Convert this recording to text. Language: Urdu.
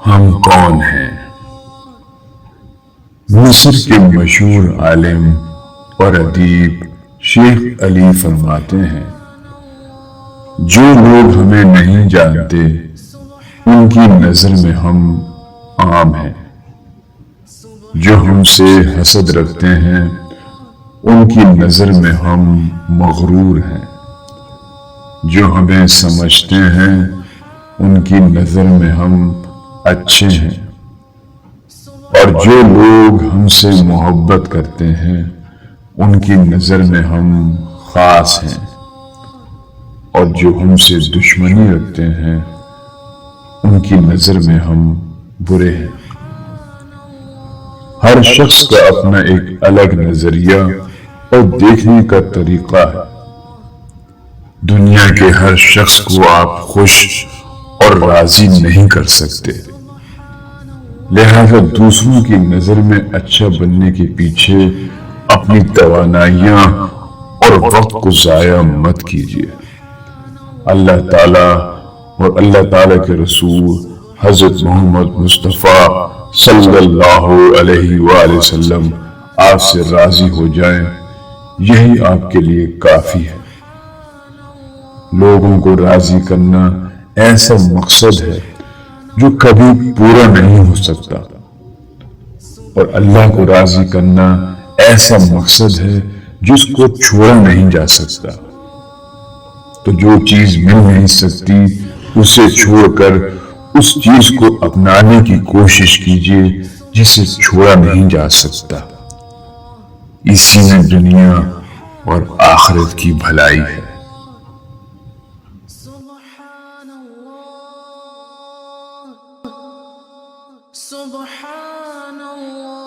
ہم کون ہیں؟ مصر کے مشہور عالم اور ادیب شیخ علی فرماتے ہیں، جو لوگ ہمیں نہیں جانتے ان کی نظر میں ہم عام ہیں، جو ہم سے حسد رکھتے ہیں ان کی نظر میں ہم مغرور ہیں، جو ہمیں سمجھتے ہیں ان کی نظر میں ہم اچھے ہیں، اور جو لوگ ہم سے محبت کرتے ہیں ان کی نظر میں ہم خاص ہیں، اور جو ہم سے دشمنی رکھتے ہیں ان کی نظر میں ہم برے ہیں۔ ہر شخص کا اپنا ایک الگ نظریہ اور دیکھنے کا طریقہ ہے۔ دنیا کے ہر شخص کو آپ خوش اور راضی نہیں کر سکتے، لہذا دوسروں کی نظر میں اچھا بننے کے پیچھے اپنی توانائیاں اور وقت کو ضائع مت کیجیے۔ اللہ تعالیٰ اور اللہ تعالیٰ کے رسول حضرت محمد مصطفیٰ صلی اللہ علیہ وآلہ وسلم آپ سے راضی ہو جائیں، یہی آپ کے لیے کافی ہے۔ لوگوں کو راضی کرنا ایسا مقصد ہے جو کبھی پورا نہیں ہو سکتا، اور اللہ کو راضی کرنا ایسا مقصد ہے جس کو چھوڑا نہیں جا سکتا۔ تو جو چیز مل نہیں سکتی اسے چھوڑ کر اس چیز کو اپنانے کی کوشش کیجیے جسے چھوڑا نہیں جا سکتا۔ اسی میں دنیا اور آخرت کی بھلائی ہے۔ سبحان اللہ